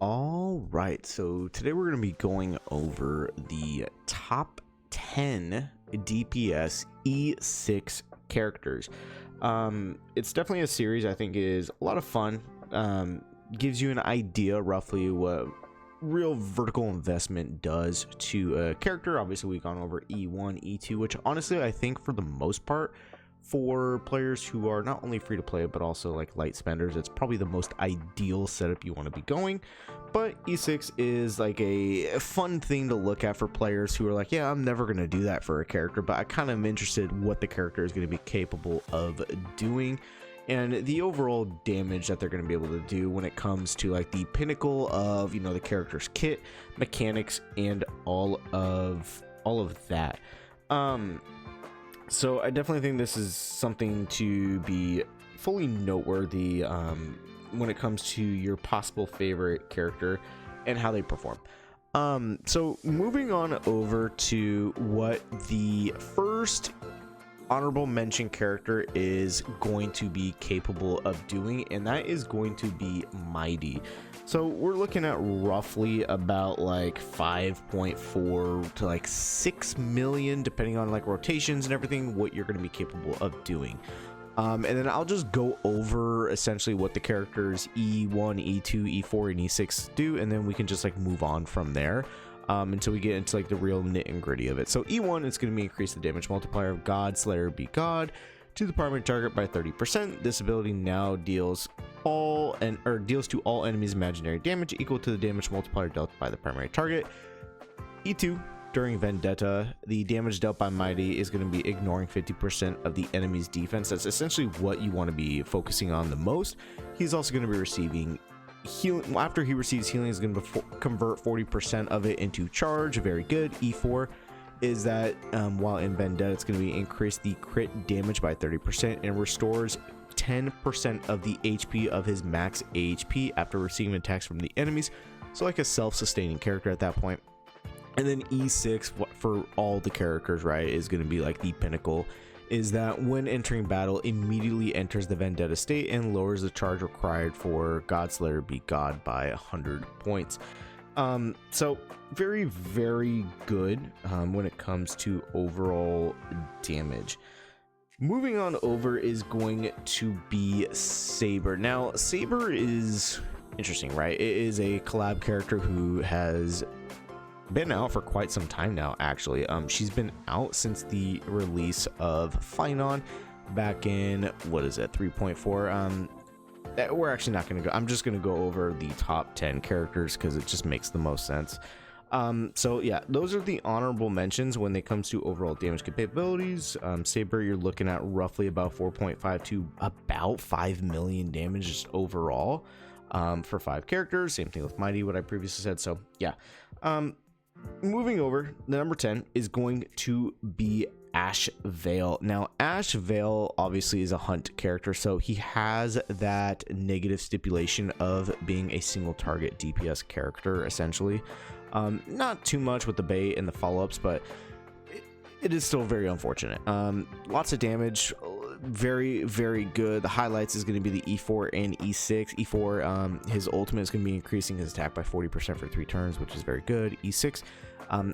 All right, so today we're going to be going over the top 10 DPS E6 characters. It's definitely a series I think is a lot of fun. Gives you an idea roughly what real vertical investment does to a character. Obviously, we've gone over E1, E2, which honestly I think for the most part, for players who are not only free to play but also like light spenders, it's probably the most ideal setup you want to be going. But E6 is like a fun thing to look at for players who are like, yeah, I'm never going to do that for a character, but I kind of am interested what the character is going to be capable of doing and the overall damage that they're going to be able to do when it comes to like the pinnacle of, you know, the character's kit, mechanics, and all of that. So I definitely think this is something to be fully noteworthy when it comes to your possible favorite character and how they perform. So moving on over to what the first honorable mention character is going to be capable of doing, and that is going to be Mighty. So we're looking at roughly about like 5.4 to like 6 million, depending on like rotations and everything, what you're going to be capable of doing. And then I'll just go over essentially what the characters E1, E2, E4, and E6 do, and then we can just like move on from there until we get into like the real nit and gritty of it. So E1 is going to be increase the damage multiplier of God Slayer be God to the primary target by 30%. This ability now deals to all enemies imaginary damage equal to the damage multiplier dealt by the primary target. E2, during Vendetta, the damage dealt by Mighty is going to be ignoring 50% of the enemy's defense. That's essentially what you want to be focusing on the most. He's also going to be receiving healing. After he receives healing, he's going to convert 40% of it into charge. Very good. E4 is that while in Vendetta, it's going to be increase the crit damage by 30% and restores 10% of the HP of his max HP after receiving attacks from the enemies. So like a self-sustaining character at that point. And then E6 for all the characters, right, is going to be like the pinnacle, is that when entering battle, immediately enters the Vendetta state and lowers the charge required for Godslayer be God by 100 points. So very, very good when it comes to overall damage. Moving on over is going to be Saber. Now, Saber is interesting, right? It is a collab character who has been out for quite some time now, actually. She's been out since the release of Fineon back in, what is it, 3.4. We're actually not going to go, I'm just going to go over the top 10 characters because it just makes the most sense. So yeah, those are the honorable mentions when it comes to overall damage capabilities. Saber, you're looking at roughly about 4.5 to about 5 million damage just overall for 5 characters. Same thing with Mighty, what I previously said. So yeah, moving over, the number 10 is going to be Ash Vale. Now, Ash Vale obviously is a hunt character, so he has that negative stipulation of being a single target DPS character, essentially. Not too much with the bait and the follow-ups, but it is still very unfortunate. Lots of damage, very, very good. The highlights is going to be the E4 and E6. E4, his ultimate is going to be increasing his attack by 40% for 3 turns, which is very good. E6,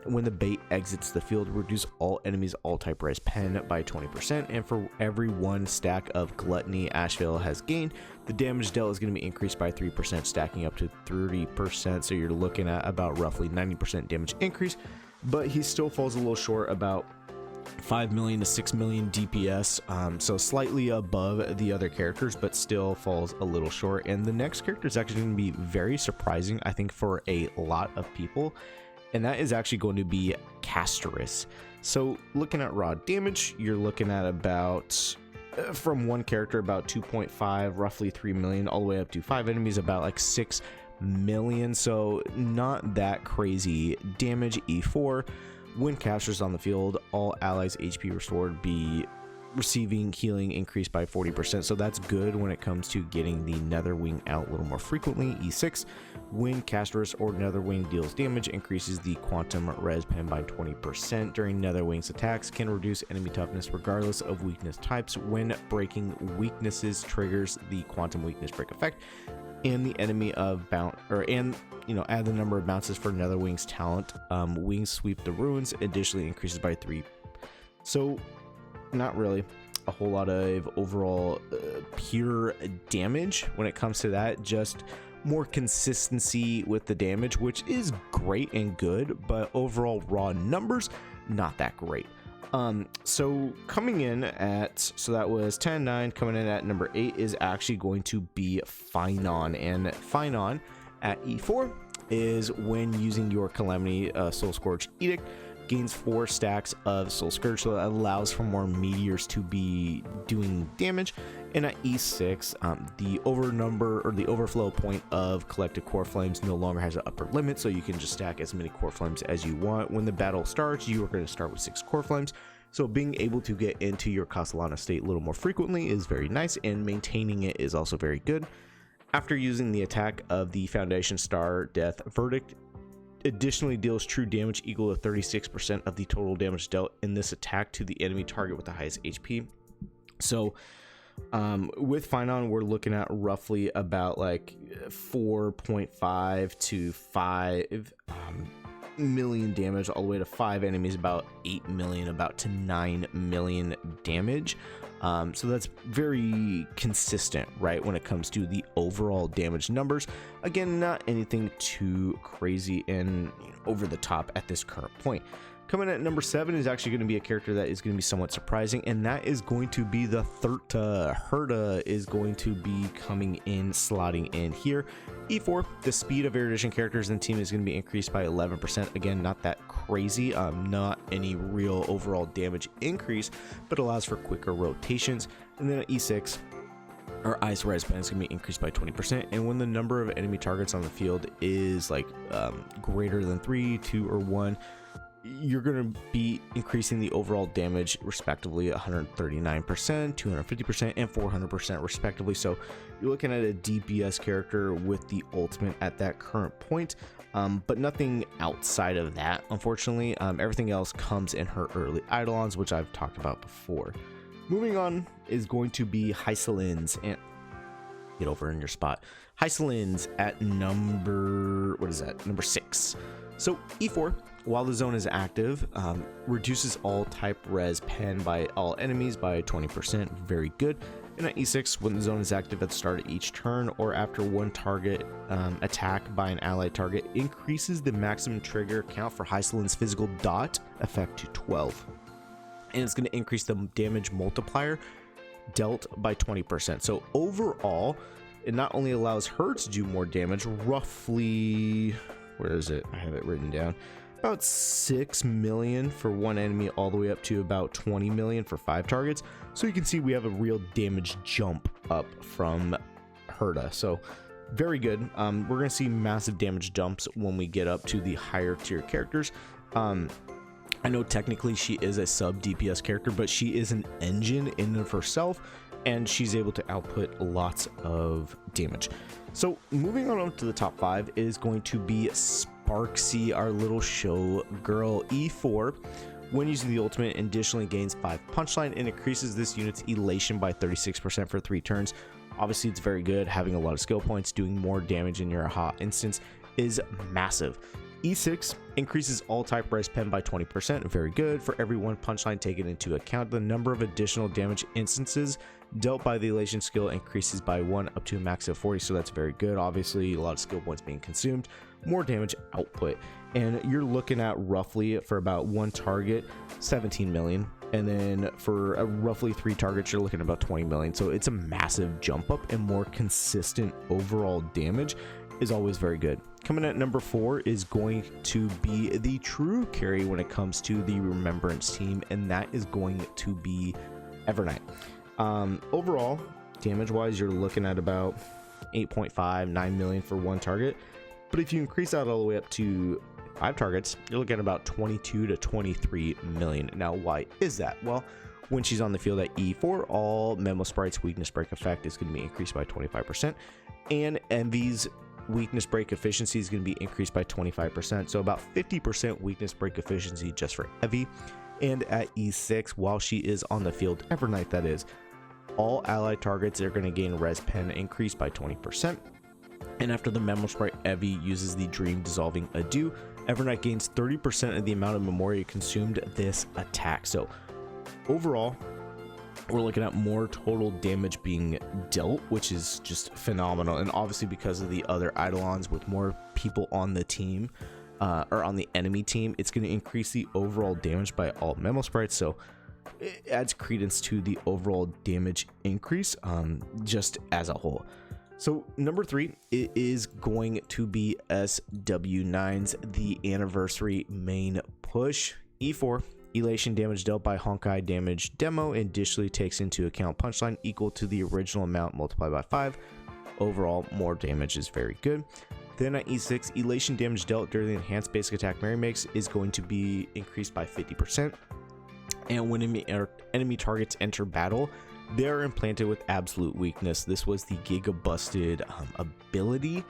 when the bait exits the field, reduce all enemies all type res pen by 20%, and for every 1 stack of gluttony Ashvale has gained, the damage dealt is going to be increased by 3%, stacking up to 30%. So you're looking at about roughly 90% damage increase, but he still falls a little short, about 5 million to 6 million DPS, so slightly above the other characters, but still falls a little short. And the next character is actually going to be very surprising, I think, for a lot of people, and that is actually going to be Castus. So looking at raw damage, you're looking at about from one character about 2.5, roughly 3 million, all the way up to 5 enemies about like 6 million, so not that crazy damage. E4, when Castus on the field, all allies HP restored be receiving healing increased by 40%, so that's good when it comes to getting the Netherwing out a little more frequently. E6, when Castus or Netherwing deals damage, increases the quantum res pen by 20% during Netherwing's attacks, can reduce enemy toughness regardless of weakness types. When breaking weaknesses triggers the quantum weakness break effect, and the enemy of bounce, or and add the number of bounces for Nether Wings talent. Wings sweep the ruins, additionally increases by 3. So not really a whole lot of overall pure damage when it comes to that, just more consistency with the damage, which is great and good, but overall raw numbers not that great. So coming in at, so that was 10, 9, coming in at number 8 is actually going to be Fineon, and Fineon at E4 is when using your Calamity Soul Scourge Edict, gains 4 stacks of Soul Scourge, so that allows for more meteors to be doing damage. And at E6, the overflow point of collected core flames no longer has an upper limit, so you can just stack as many core flames as you want. When the battle starts, you are going to start with 6 core flames, so being able to get into your Castellana state a little more frequently is very nice, and maintaining it is also very good. After using the attack of the Foundation Star Death Verdict, additionally deals true damage equal to 36% of the total damage dealt in this attack to the enemy target with the highest HP. So with Fineon, we're looking at roughly about like 4.5 to 5 million damage, all the way to 5 enemies, about 8 million, about to 9 million damage. So that's very consistent, right, when it comes to the overall damage numbers. Again, not anything too crazy and over the top at this current point. Coming at number 7 is actually going to be a character that is going to be somewhat surprising, and that is going to be the Thirta. Hera is going to be coming in, slotting in here. E4, the speed of erudition characters in the team is going to be increased by 11%. Again, not that crazy, not any real overall damage increase, but allows for quicker rotations. And then at E6, our ice res pen is going to be increased by 20%, and when the number of enemy targets on the field is like greater than 3, 2, or 1, you're going to be increasing the overall damage respectively 139%, 250%, and 400% respectively. So you're looking at a DPS character with the ultimate at that current point, but nothing outside of that, unfortunately. Everything else comes in her early eidolons, which I've talked about before. Moving on is going to be Heelins, and get over in your spot. Heelins at number, what is that, number 6. So E4, while the zone is active, reduces all type res pen by all enemies by 20%, very good. And at E6, when the zone is active at the start of each turn or after one target attack by an allied target, increases the maximum trigger count for Heelins' physical dot effect to 12. And it's going to increase the damage multiplier dealt by 20%. So overall, it not only allows her to do more damage, roughly, where is it? I have it written down. About 6 million for one enemy, all the way up to about 20 million for 5 targets. So you can see we have a real damage jump up from Hera. So very good. We're going to see massive damage jumps when we get up to the higher tier characters. I know technically she is a sub DPS character, but she is an engine in and of herself, and she's able to output lots of damage. So moving on up to the top 5 is going to be Sparksy, our little show girl. E4, when using the ultimate, additionally gains 5 punchline and increases this unit's elation by 36% for 3 turns. Obviously, it's very good. Having a lot of skill points, doing more damage in your aha instance is massive. E6 increases all type res pen by 20%, very good. For every 1 punchline taken into account, the number of additional damage instances dealt by the elation skill increases by 1 up to a max of 40, so that's very good. Obviously, a lot of skill points being consumed, more damage output, and you're looking at roughly, for about 1 target, 17 million, and then for roughly 3 targets, you're looking at about 20 million. So it's a massive jump up, and more consistent overall damage is always very good. Coming at number 4 is going to be the true carry when it comes to the Remembrance team, and that is going to be Evernight. Overall, damage wise, you're looking at about 8.5, 9 million for 1 target, but if you increase that all the way up to 5 targets, you're looking at about 22 to 23 million. Now, why is that? Well, when she's on the field at E4, all Memo Sprite's weakness break effect is going to be increased by 25%, and Envy's weakness break efficiency is going to be increased by 25%, so about 50% weakness break efficiency just for Evie. And at E6, while she is on the field, Evernight that is, all allied targets are going to gain res pen increased by 20%. And after the Mammal Sprite, Evie uses the Dream Dissolving Adieu. Evernight gains 30% of the amount of Memoria consumed this attack. So overall, we're looking at more total damage being dealt, which is just phenomenal. And obviously because of the other Eidolons with more people on the team, or on the enemy team, it's going to increase the overall damage by all Mammal Sprites. So it adds credence to the overall damage increase, just as a whole. So number 3, it is going to be SW9's The Anniversary main push. E4, elation damage dealt by Honkai damage demo additionally takes into account punchline equal to the original amount multiplied by 5. Overall, more damage is very good. Then at E6, elation damage dealt during the enhanced basic attack Mary makes is going to be increased by 50%. And when enemy targets enter battle, they are implanted with absolute weakness. This was the Giga Busted ability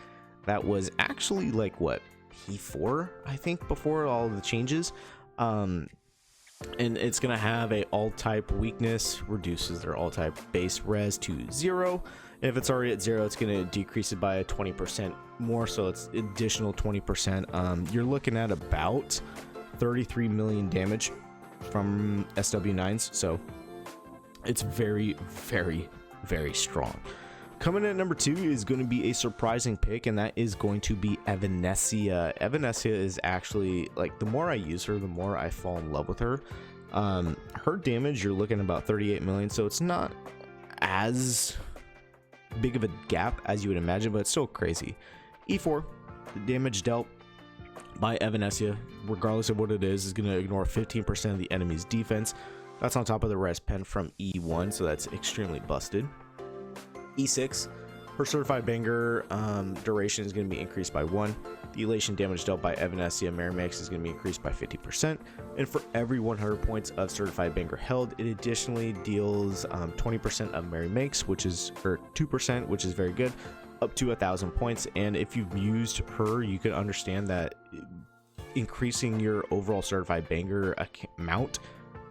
that was actually like what, P4 I think before all of the changes. And it's gonna have a all type weakness, reduces their all type base res to 0. If it's already at 0, it's gonna decrease it by 20% more, so it's additional 20%. You're looking at about 33 million damage from SW9s, so it's very, very, very strong. Coming in at number 2 is going to be a surprising pick, and that is going to be Evanessia. Evanessia is actually, like, the more I use her, the more I fall in love with her. Her damage, you're looking at about 38 million, so it's not as big of a gap as you would imagine, but it's still crazy. E4, the damage dealt by Evanessia, regardless of what it is going to ignore 15% of the enemy's defense. That's on top of the res pen from E1, so that's extremely busted. E6, her certified banger duration is going to be increased by 1. The elation damage dealt by Evanessia Mary makes is going to be increased by 50%. And for every 100 points of certified banger held, it additionally deals 20% of Mary makes, which is, or 2%, which is very good, up to 1,000 points. And if you've used her, you can understand that increasing your overall certified banger amount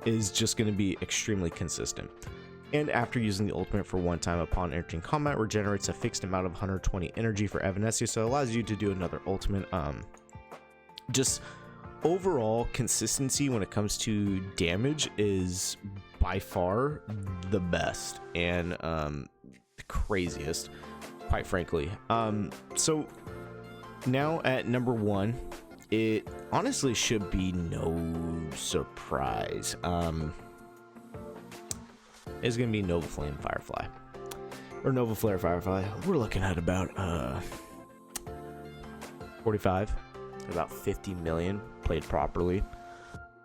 is just going to be extremely consistent. And after using the ultimate for one time upon entering combat, regenerates a fixed amount of 120 energy for Evanessia, so it allows you to do another ultimate. Just overall consistency when it comes to damage is by far the best and the craziest, quite frankly. So now at number 1, it honestly should be no surprise. Is going to be Nova Flame Firefly, or Nova Flare Firefly. We're looking at about 45, about 50 million played properly.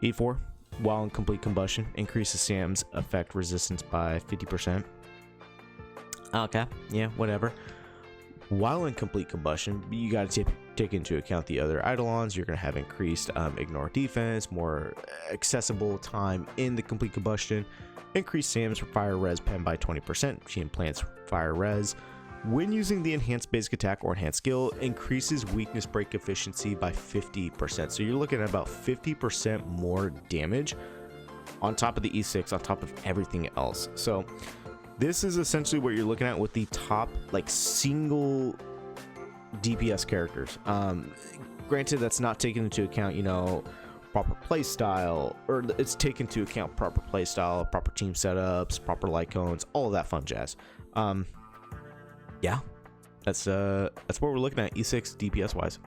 E4, while in complete combustion, increases Sam's effect resistance by 50%. Okay, yeah, whatever. While in complete combustion, you got to take into account the other Eidolons. You're going to have increased ignore defense, more accessible time in the complete combustion. Increase Sam's fire res pen by 20%. She implants fire res. When using the enhanced basic attack or enhanced skill, increases weakness break efficiency by 50%. So you're looking at about 50% more damage on top of the E6, on top of everything else. So this is essentially what you're looking at with the top, like, single DPS characters. Granted, that's not taken into account, you know, proper play style, or it's taken into account proper play style, proper team setups, proper light cones, all of that fun jazz. Yeah, that's what we're looking at E6 DPS wise.